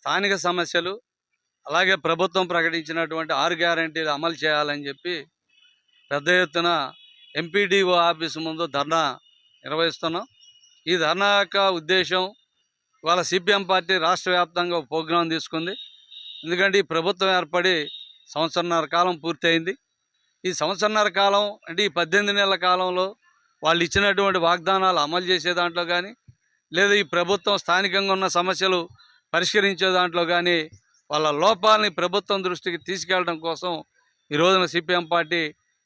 స్థానిక సమస్యలు అలాగే ప్రభుత్వం ప్రకటించినటువంటి 6 గ్యారెంటీలు అమలు చేయాలని చెప్పి పెద్ద ఎత్తున ఎంపీడీఓ ఆఫీసు ముందు ధర్నా నిర్వహిస్తున్నాం. ఈ ధర్నా యొక్క ఉద్దేశం ఇవాళ సిపిఎం పార్టీ రాష్ట్ర వ్యాప్తంగా ఒక ప్రోగ్రాం తీసుకుంది. ఎందుకంటే ఈ ప్రభుత్వం ఏర్పడి సంవత్సరన్నర కాలం పూర్తయింది. ఈ సంవత్సరన్నర కాలం అంటే ఈ 18 నెలల కాలంలో వాళ్ళు ఇచ్చినటువంటి వాగ్దానాలు అమలు చేసే దాంట్లో కానీ, లేదా ఈ ప్రభుత్వం స్థానికంగా ఉన్న సమస్యలు పరిష్కరించే దాంట్లో కానీ వాళ్ళ లోపాలని ప్రభుత్వం దృష్టికి తీసుకెళ్లడం కోసం ఈ రోజున సిపిఎం పార్టీ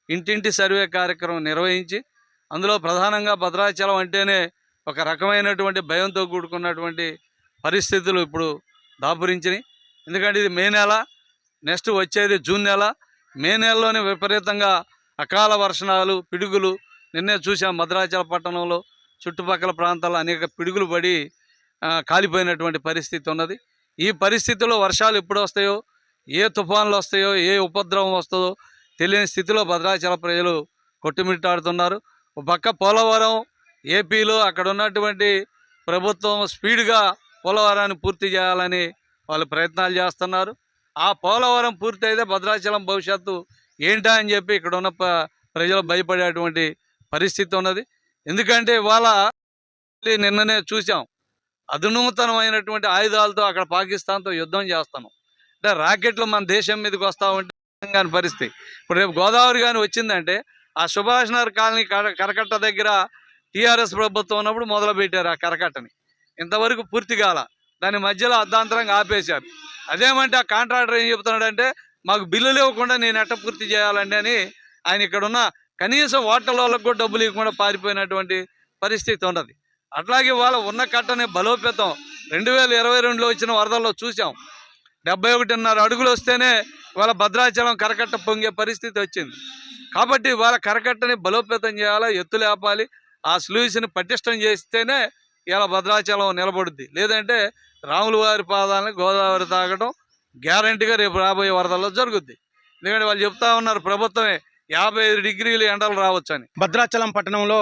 ఇంటింటి సర్వే కార్యక్రమం నిర్వహించి, అందులో ప్రధానంగా భద్రాచలం అంటేనే ఒక రకమైనటువంటి భయంతో కూడుకున్నటువంటి పరిస్థితులు ఇప్పుడు దాపురించినాయి. ఎందుకంటే ఇది మే నెల, నెక్స్ట్ వచ్చేది జూన్ నెల. మే నెలలోనే విపరీతంగా అకాల వర్షాలు, పిడుగులు నిన్నే చూసాం. భద్రాచల పట్టణంలో చుట్టుపక్కల ప్రాంతాల్లో అనేక పిడుగులు పడి కాలిపోయినటువంటి పరిస్థితి ఉన్నది. ఈ పరిస్థితుల్లో వర్షాలు ఎప్పుడు వస్తాయో, ఏ తుఫాన్లు వస్తాయో, ఏ ఉపద్రవం వస్తుందో తెలియని స్థితిలో భద్రాచల ప్రజలు కొట్టుమిట్టాడుతున్నారు. ఒక పక్క పోలవరం ఏపీలో అక్కడ ఉన్నటువంటి ప్రభుత్వం స్పీడ్గా పోలవరాన్ని పూర్తి చేయాలని వాళ్ళు ప్రయత్నాలు చేస్తున్నారు. ఆ పోలవరం పూర్తి అయితే భద్రాచలం భవిష్యత్తు ఏంటా అని చెప్పి ఇక్కడ ఉన్న ప్రజలు భయపడేటువంటి పరిస్థితి ఉన్నది. ఎందుకంటే ఇవాళ నిన్ననే చూసాం, అధునూతనమైనటువంటి ఆయుధాలతో అక్కడ పాకిస్తాన్తో యుద్ధం చేస్తున్నాం. అంటే రాకెట్లు మన దేశం మీదకి వస్తూ ఉంటే కానీ పరిస్థితి. ఇప్పుడు రేపు గోదావరి కానీ వచ్చిందంటే ఆ సుభాష్ నగర్ కాలనీ కరకట్ట దగ్గర టీఆర్ఎస్ ప్రభుత్వం ఉన్నప్పుడు మొదలుపెట్టారు ఆ కరకట్టని. ఇంతవరకు పూర్తి కాల, దాని మధ్యలో అర్ధాంతరంగా ఆపేశారు. అదేమంటే ఆ కాంట్రాక్టర్ ఏం చెప్తున్నాడంటే మాకు బిల్లులు ఇవ్వకుండా నేను ఎట్ట పూర్తి చేయాలండి అని ఆయన ఇక్కడ ఉన్న కనీసం ఓటర్ల వాళ్ళకు కూడా డబ్బులు ఇవ్వకుండా పారిపోయినటువంటి పరిస్థితి ఉన్నది. అట్లాగే వాళ్ళ ఉన్న కట్టని బలోపేతం 2022లో వచ్చిన వరదల్లో చూసాం. 71.5 అడుగులు వస్తేనే వాళ్ళ భద్రాచలం కరకట్ట పొంగే పరిస్థితి వచ్చింది. కాబట్టి వాళ్ళ కరకట్టని బలోపేతం చేయాలా, ఎత్తులు ఆపాలి, ఆ స్లూయిస్ని పటిష్టం చేస్తేనే ఇలా భద్రాచలం నిలబడుద్ది. లేదంటే రాముల వారి పాదాలని గోదావరి తాగడం గ్యారంటీగా రేపు రాబోయే వరదల్లో జరుగుద్ది. ఎందుకంటే వాళ్ళు చెప్తా ఉన్నారు ప్రభుత్వమే 55 డిగ్రీలు ఎండలు రావచ్చు అని. భద్రాచలం పట్టణంలో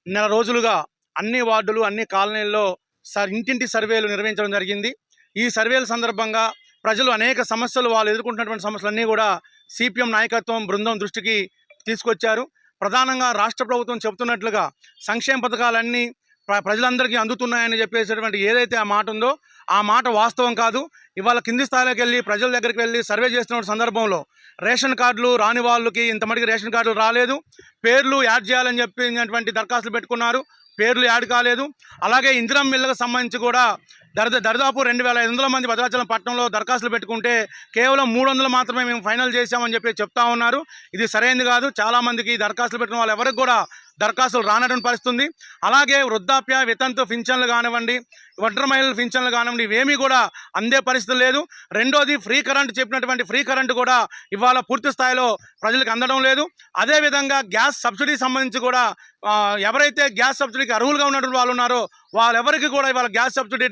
నెల రోజులుగా అన్ని వార్డులు, అన్ని కాలనీల్లో ఇంటింటి సర్వేలు నిర్వహించడం జరిగింది. ఈ సర్వేల సందర్భంగా ప్రజలు అనేక సమస్యలు, వాళ్ళు ఎదుర్కొంటున్నటువంటి సమస్యలన్నీ కూడా సిపిఎం నాయకత్వం బృందం దృష్టికి తీసుకొచ్చారు. ప్రధానంగా రాష్ట్ర ప్రభుత్వం చెబుతున్నట్లుగా సంక్షేమ పథకాలన్నీ ప్రజలందరికీ అందుతున్నాయని చెప్పేసేటువంటి ఏదైతే ఆ మాట ఉందో ఆ మాట వాస్తవం కాదు. ఇవాళ కింది స్థాయిలోకి వెళ్ళి ప్రజల దగ్గరికి వెళ్ళి సర్వే చేస్తున్న సందర్భంలో రేషన్ కార్డులు రాని వాళ్ళకి ఇంతమటికి రేషన్ కార్డులు రాలేదు. పేర్లు యాడ్ చేయాలని చెప్పినటువంటి దరఖాస్తులు పెట్టుకున్నారు, పేర్లు యాడ్ కాలేదు. అలాగే ఇందిరమ్మ ఇళ్లకు సంబంధించి కూడా దరిదాపు 2500 మంది భద్రాచలం పట్టణంలో దరఖాస్తులు పెట్టుకుంటే కేవలం 300 మాత్రమే మేము ఫైనల్ చేశామని చెప్పి చెప్తా ఉన్నారు. ఇది సరైనది కాదు. చాలామందికి దరఖాస్తులు పెట్టిన వాళ్ళు ఎవరికి కూడా దరఖాస్తులు రానటువంటి పరిస్థితుంది. అలాగే వృద్ధాప్య వితంతు పింఛన్లు కానివ్వండి, ఒంటరి మహిళల పింఛన్లు కానివ్వండి, ఇవేమీ కూడా అందే పరిస్థితి లేదు. రెండోది ఫ్రీ కరెంట్, చెప్పినటువంటి ఫ్రీ కరెంటు కూడా ఇవాళ పూర్తి స్థాయిలో ప్రజలకు అందడం లేదు. అదేవిధంగా గ్యాస్ సబ్సిడీ సంబంధించి కూడా ఎవరైతే గ్యాస్ సబ్సిడీకి అర్హులుగా ఉన్నటువంటి వాళ్ళు ఉన్నారో వాళ్ళెవరికి కూడా ఇవాళ గ్యాస్ సబ్సిడీ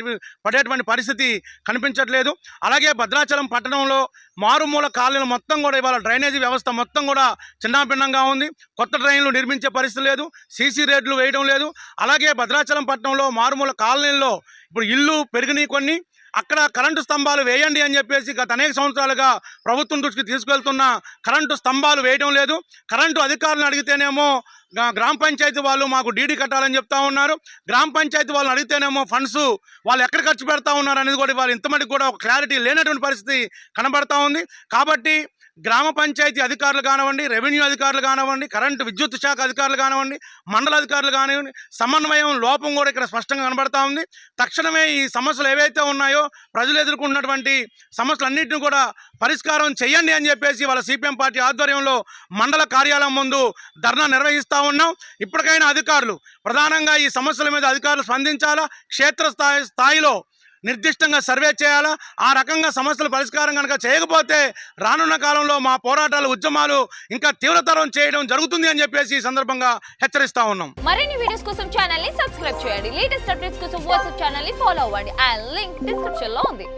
పడేటువంటి పరిస్థితి కనిపించట్లేదు. అలాగే భద్రాచలం పట్టణంలో మారుమూల కాలనీలు మొత్తం కూడా ఇవాళ డ్రైనేజీ వ్యవస్థ మొత్తం కూడా చిన్నాభిన్నంగా ఉంది. కొత్త డ్రైన్లు నిర్మించే పరిస్థితి లేదు, సీసీ రోడ్లు వేయడం లేదు. అలాగే భద్రాచలం పట్టణంలో మారుమూల కాలనీల్లో ఇప్పుడు ఇల్లు పెరిగినాయి కొన్ని, అక్కడ కరెంటు స్తంభాలు వేయండి అని చెప్పేసి గత అనేక సంవత్సరాలుగా ప్రభుత్వం దృష్టికి తీసుకెళ్తున్న కరెంటు స్తంభాలు వేయడం లేదు. కరెంటు అధికారులను అడిగితేనేమో గ్రామ పంచాయతీ వాళ్ళు మాకు డీడీ కట్టాలని చెప్తా ఉన్నారు. గ్రామ పంచాయతీ వాళ్ళని అడిగితేనేమో ఫండ్స్ వాళ్ళు ఎక్కడ ఖర్చు పెడతా ఉన్నారు అనేది కూడా వాళ్ళు ఇంతమటికి కూడా ఒక క్లారిటీ లేనటువంటి పరిస్థితి కనబడతా ఉంది. కాబట్టి గ్రామ పంచాయతీ అధికారులు కానివ్వండి, రెవెన్యూ అధికారులు కానివ్వండి, కరెంటు విద్యుత్ శాఖ అధికారులు కానివ్వండి, మండల అధికారులు కానివ్వండి, సమన్వయం లోపం కూడా ఇక్కడ స్పష్టంగా కనబడతా ఉంది. తక్షణమే ఈ సమస్యలు ఏవైతే ఉన్నాయో ప్రజలు ఎదుర్కొన్నటువంటి సమస్యలన్నింటినీ కూడా పరిష్కారం చేయండి అని చెప్పేసి వాళ్ళ సిపిఎం పార్టీ ఆధ్వర్యంలో మండల కార్యాలయం ముందు ధర్నా నిర్వహిస్తూ ఉన్నాం. ఇప్పటికైనా అధికారులు ప్రధానంగా ఈ సమస్యల మీద అధికారులు స్పందించాలా, క్షేత్రస్థాయిలో నిర్దిష్టంగా సర్వే చేయాలా. ఆ రకంగా సమస్యల పరిష్కారం కనుక చేయకపోతే రానున్న కాలంలో మా పోరాటాలు, ఉద్యమాలు ఇంకా తీవ్రతరం చేయడం జరుగుతుంది అని చెప్పేసి ఈ సందర్భంగా హెచ్చరిస్తా ఉన్నాం. మరిన్ని వీడియోస్ కోసం ఛానల్ ని సబ్స్క్రైబ్ చేయండి. లేటెస్ట్ అప్డేట్స్ కోసం వాట్సాప్ ఛానల్ ని ఫాలో అవ్వండి. ఆ లింక్ డిస్క్రిప్షన్ లో ఉంది.